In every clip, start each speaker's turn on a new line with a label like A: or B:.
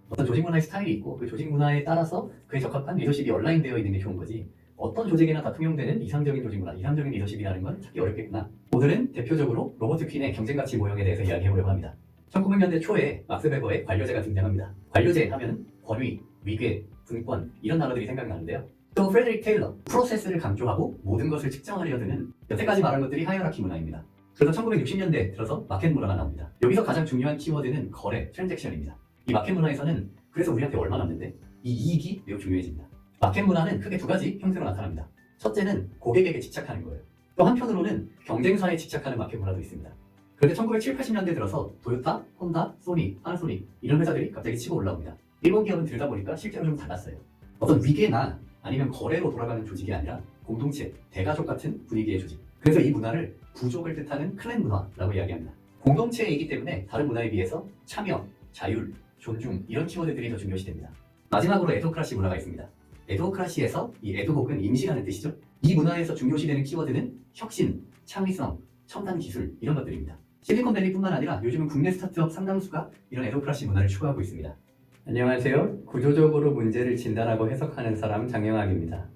A: 어떤 조직 문화의 스타일이 있고 그 조직 문화에 따라서 그에 적합한 리더십이 얼라인되어 있는 게 좋은 거지, 어떤 조직이나 다 통용되는 이상적인 조직 문화, 이상적인 리더십이라는 건 찾기 어렵겠구나. 오늘은 대표적으로 로버트 퀸의 경쟁가치 모형에 대해서 이야기해보려고 합니다. 1900년대 초에 막스 베버의 관료제가 등장합니다. 관료제 하면 권위, 위계, 분권 이런 단어들이 생각나는데요. 또 프레드릭 테일러, 프로세스를 강조하고 모든 것을 측정하려 드는 여태까지 말한 것들이 하이어라키 문화입니다. 그래서 1960년대 들어서 마켓 문화가 나옵니다. 여기서 가장 중요한 키워드는 거래, 트랜잭션입니다. 이 마켓 문화에서는 그래서 우리한테 얼마 남는데 이 이익이 매우 중요해집니다. 마켓 문화는 크게 두 가지 형태로 나타납니다. 첫째는 고객에게 집착하는 거예요. 또 한편으로는 경쟁사에 집착하는 마켓 문화도 있습니다. 그런데 1970, 80년대 들어서 도요타, 혼다, 소니, 파나소닉 이런 회사들이 갑자기 치고 올라옵니다. 일본 기업은 들다 보니까 실제로 좀 달랐어요. 어떤 위계나 아니면 거래로 돌아가는 조직이 아니라 공동체, 대가족 같은 분위기의 조직. 그래서 이 문화를 부족을 뜻하는 클랜 문화라고 이야기합니다. 공동체이기 때문에 다른 문화에 비해서 참여, 자율, 존중 이런 키워드들이 더 중요시됩니다. 마지막으로 에도크라시 문화가 있습니다. 에도크라시에서 이 에도곡은 임시라는 뜻이죠. 이 문화에서 중요시되는 키워드는 혁신, 창의성, 첨단 기술 이런 것들입니다. 실리콘밸리뿐만 아니라 요즘은 국내 스타트업 상당수가 이런 에도크라시 문화를 추구하고 있습니다. 안녕하세요. 구조적으로 문제를 진단하고 해석하는 사람 장영학입니다.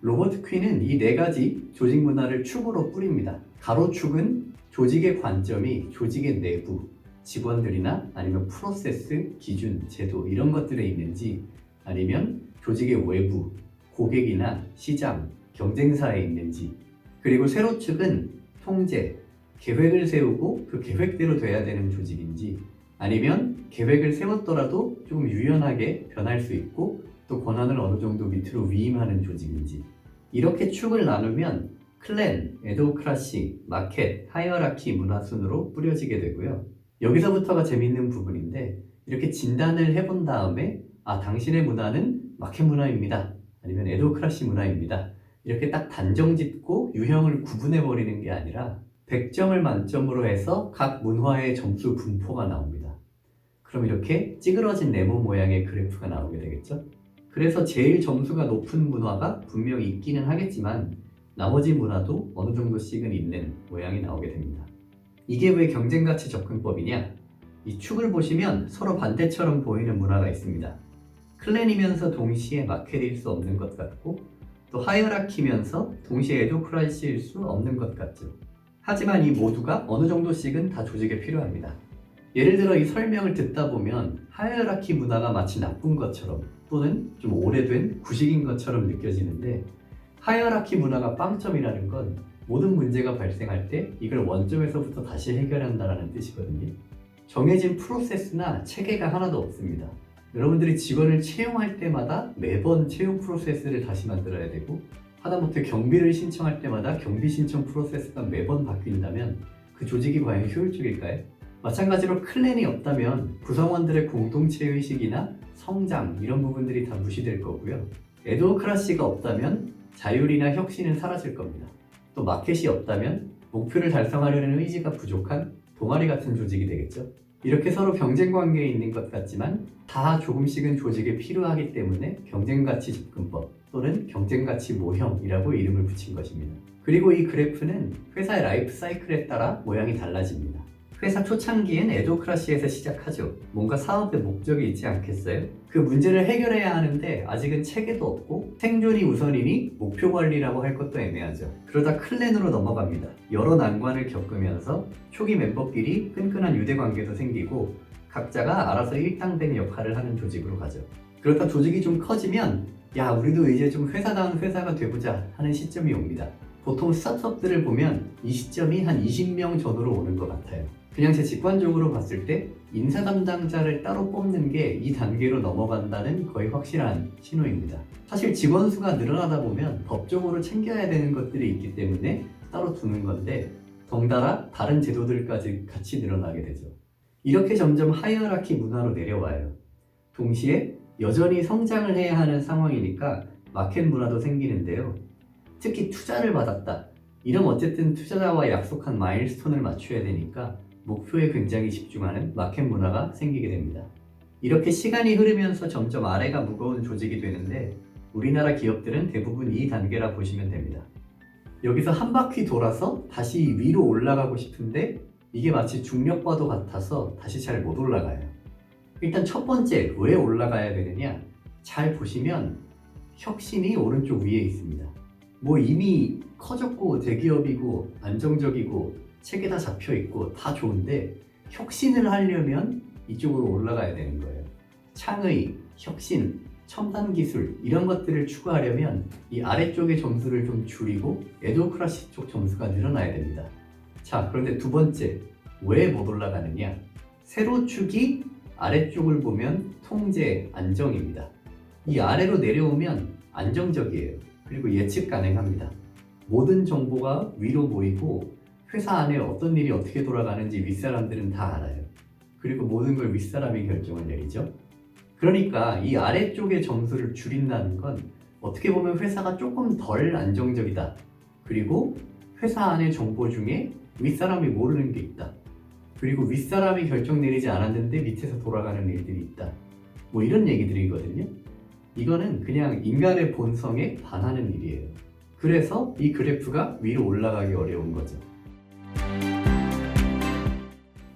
A: 로버트 퀸은 이 네 가지 조직 문화를 축으로 뿌립니다. 가로축은 조직의 관점이 조직의 내부, 직원들이나 아니면 프로세스, 기준, 제도 이런 것들에 있는지, 아니면 조직의 외부, 고객이나 시장, 경쟁사에 있는지, 그리고 세로축은 통제, 계획을 세우고 그 계획대로 돼야 되는 조직인지, 아니면 계획을 세웠더라도 조금 유연하게 변할 수 있고 또 권한을 어느 정도 밑으로 위임하는 조직인지, 이렇게 축을 나누면 클랜, 에도크라시, 마켓, 하이어라키 문화 순으로 뿌려지게 되고요. 여기서부터가 재밌는 부분인데, 이렇게 진단을 해본 다음에 당신의 문화는 마켓 문화입니다, 아니면 에도크라시 문화입니다, 이렇게 딱 단정 짓고 유형을 구분해 버리는 게 아니라 100점을 만점으로 해서 각 문화의 점수 분포가 나옵니다. 그럼 이렇게 찌그러진 네모 모양의 그래프가 나오게 되겠죠? 그래서 제일 점수가 높은 문화가 분명히 있기는 하겠지만 나머지 문화도 어느 정도씩은 있는 모양이 나오게 됩니다. 이게 왜 경쟁가치 접근법이냐? 이 축을 보시면 서로 반대처럼 보이는 문화가 있습니다. 클랜이면서 동시에 마켓일 수 없는 것 같고, 또 하이어라키면서 동시에 에도크라시일 수 없는 것 같죠. 하지만 이 모두가 어느 정도씩은 다 조직에 필요합니다. 예를 들어 이 설명을 듣다 보면 하이어라키 문화가 마치 나쁜 것처럼 또는 좀 오래된 구식인 것처럼 느껴지는데, 하이어라키 문화가 빵점이라는 건 모든 문제가 발생할 때 이걸 원점에서부터 다시 해결한다는 뜻이거든요. 정해진 프로세스나 체계가 하나도 없습니다. 여러분들이 직원을 채용할 때마다 매번 채용 프로세스를 다시 만들어야 되고, 하다못해 경비를 신청할 때마다 경비 신청 프로세스가 매번 바뀐다면 그 조직이 과연 효율적일까요? 마찬가지로 클랜이 없다면 구성원들의 공동체 의식이나 성장 이런 부분들이 다 무시될 거고요. 에도크라시가 없다면 자율이나 혁신은 사라질 겁니다. 또 마켓이 없다면 목표를 달성하려는 의지가 부족한 동아리 같은 조직이 되겠죠. 이렇게 서로 경쟁 관계에 있는 것 같지만 다 조금씩은 조직에 필요하기 때문에 경쟁가치 접근법 또는 경쟁가치 모형이라고 이름을 붙인 것입니다. 그리고 이 그래프는 회사의 라이프 사이클에 따라 모양이 달라집니다. 회사 초창기엔 에도크라시에서 시작하죠. 뭔가 사업의 목적이 있지 않겠어요? 그 문제를 해결해야 하는데 아직은 체계도 없고 생존이 우선이니 목표 관리라고 할 것도 애매하죠. 그러다 클랜으로 넘어갑니다. 여러 난관을 겪으면서 초기 멤버끼리 끈끈한 유대관계도 생기고 각자가 알아서 일당된 역할을 하는 조직으로 가죠. 그러다 조직이 좀 커지면 야, 우리도 이제 좀 회사다운 회사가 돼보자 하는 시점이 옵니다. 보통 스타트업들을 보면 이 시점이 한 20명 전후로 오는 것 같아요. 그냥 제 직관적으로 봤을 때 인사 담당자를 따로 뽑는 게 이 단계로 넘어간다는 거의 확실한 신호입니다. 사실 직원 수가 늘어나다 보면 법적으로 챙겨야 되는 것들이 있기 때문에 따로 두는 건데, 덩달아 다른 제도들까지 같이 늘어나게 되죠. 이렇게 점점 하이어라키 문화로 내려와요. 동시에 여전히 성장을 해야 하는 상황이니까 마켓 문화도 생기는데요. 특히 투자를 받았다, 이런 어쨌든 투자자와 약속한 마일스톤을 맞춰야 되니까 목표에 굉장히 집중하는 마켓 문화가 생기게 됩니다. 이렇게 시간이 흐르면서 점점 아래가 무거운 조직이 되는데, 우리나라 기업들은 대부분 이 단계라 보시면 됩니다. 여기서 한 바퀴 돌아서 다시 위로 올라가고 싶은데 이게 마치 중력과도 같아서 다시 잘 못 올라가요. 일단 첫 번째, 왜 올라가야 되느냐? 잘 보시면 혁신이 오른쪽 위에 있습니다. 뭐 이미 커졌고 대기업이고 안정적이고 책에 다 잡혀있고 다 좋은데 혁신을 하려면 이쪽으로 올라가야 되는 거예요. 창의, 혁신, 첨단 기술 이런 것들을 추구하려면 이 아래쪽의 점수를 좀 줄이고 에도크라시 쪽 점수가 늘어나야 됩니다. 자, 그런데 두 번째, 왜 못 올라가느냐? 세로축이 아래쪽을 보면 통제, 안정입니다. 이 아래로 내려오면 안정적이에요. 그리고 예측 가능합니다. 모든 정보가 위로 모이고 회사 안에 어떤 일이 어떻게 돌아가는지 윗사람들은 다 알아요. 그리고 모든 걸 윗사람이 결정을 내리죠. 그러니까 이 아래쪽의 점수를 줄인다는 건 어떻게 보면 회사가 조금 덜 안정적이다. 그리고 회사 안의 정보 중에 윗사람이 모르는 게 있다. 그리고 윗사람이 결정 내리지 않았는데 밑에서 돌아가는 일들이 있다. 뭐 이런 얘기들이거든요. 이거는 그냥 인간의 본성에 반하는 일이에요. 그래서 이 그래프가 위로 올라가기 어려운 거죠.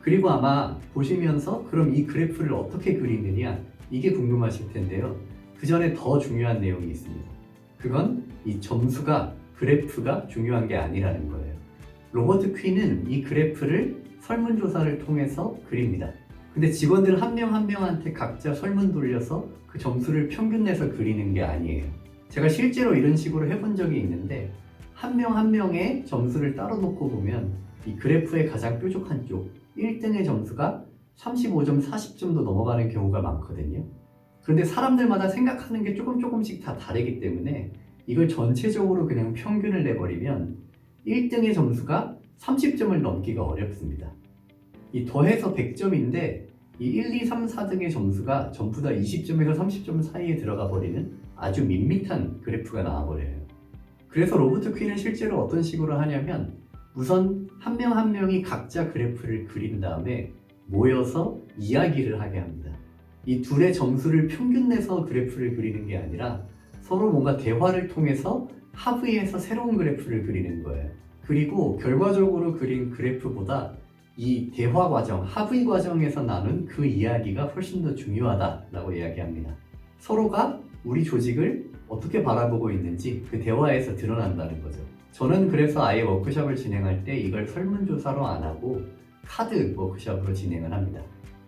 A: 그리고 아마 보시면서 그럼 이 그래프를 어떻게 그리느냐 이게 궁금하실 텐데요. 그 전에 더 중요한 내용이 있습니다. 그건 이 점수가 그래프가 중요한 게 아니라는 거예요. 로버트 퀸은 이 그래프를 설문조사를 통해서 그립니다. 근데 직원들 한 명 한 명한테 각자 설문 돌려서 그 점수를 평균 내서 그리는 게 아니에요. 제가 실제로 이런 식으로 해본 적이 있는데 한 명 한 명의 점수를 따로 놓고 보면 이 그래프의 가장 뾰족한 쪽 1등의 점수가 35점, 40점도 넘어가는 경우가 많거든요. 그런데 사람들마다 생각하는 게 조금씩 다 다르기 때문에 이걸 전체적으로 그냥 평균을 내버리면 1등의 점수가 30점을 넘기가 어렵습니다. 이 더해서 100점인데 이 1, 2, 3, 4등의 점수가 전부 다 20점에서 30점 사이에 들어가 버리는 아주 밋밋한 그래프가 나와버려요. 그래서 로버트 퀸은 실제로 어떤 식으로 하냐면 우선 한 명 한 명이 각자 그래프를 그린 다음에 모여서 이야기를 하게 합니다. 이 둘의 점수를 평균 내서 그래프를 그리는 게 아니라 서로 뭔가 대화를 통해서 합의해서 새로운 그래프를 그리는 거예요. 그리고 결과적으로 그린 그래프보다 이 대화 과정, 합의 과정에서 나눈 그 이야기가 훨씬 더 중요하다라고 이야기합니다. 서로가 우리 조직을 어떻게 바라보고 있는지 그 대화에서 드러난다는 거죠. 저는 그래서 아예 워크숍을 진행할 때 이걸 설문조사로 안 하고 카드 워크숍으로 진행을 합니다.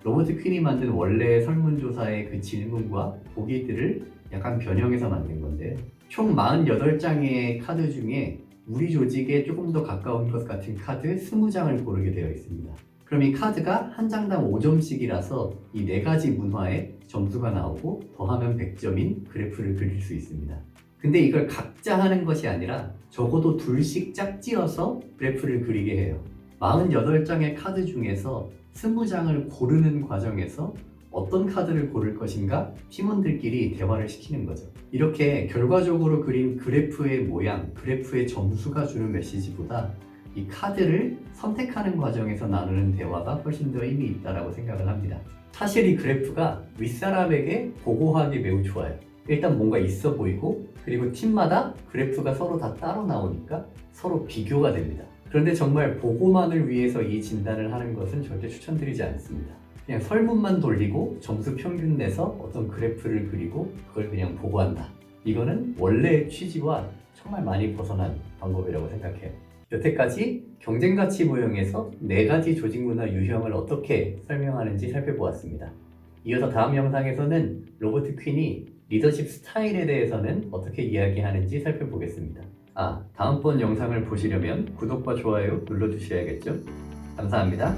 A: 로버트 퀸이 만든 원래 설문조사의 그 질문과 보기들을 약간 변형해서 만든 건데 총 48장의 카드 중에 우리 조직에 조금 더 가까운 것 같은 카드 20장을 고르게 되어 있습니다. 그럼 이 카드가 한 장당 5점씩이라서 이 4가지 문화에 점수가 나오고 더하면 100점인 그래프를 그릴 수 있습니다. 근데 이걸 각자 하는 것이 아니라 적어도 둘씩 짝지어서 그래프를 그리게 해요. 48장의 카드 중에서 20장을 고르는 과정에서 어떤 카드를 고를 것인가 팀원들끼리 대화를 시키는 거죠. 이렇게 결과적으로 그린 그래프의 모양, 그래프의 점수가 주는 메시지보다 이 카드를 선택하는 과정에서 나누는 대화가 훨씬 더 의미 있다고 생각을 합니다. 사실 이 그래프가 윗사람에게 보고하기 매우 좋아요. 일단 뭔가 있어 보이고 그리고 팀마다 그래프가 서로 다 따로 나오니까 서로 비교가 됩니다. 그런데 정말 보고만을 위해서 이 진단을 하는 것은 절대 추천드리지 않습니다. 그냥 설문만 돌리고 점수 평균 내서 어떤 그래프를 그리고 그걸 그냥 보고한다. 이거는 원래의 취지와 정말 많이 벗어난 방법이라고 생각해요. 여태까지 경쟁가치 모형에서 4가지 조직문화 유형을 어떻게 설명하는지 살펴보았습니다. 이어서 다음 영상에서는 로버트 퀸이 리더십 스타일에 대해서는 어떻게 이야기하는지 살펴보겠습니다. 다음번 영상을 보시려면 구독과 좋아요 눌러주셔야겠죠? 감사합니다.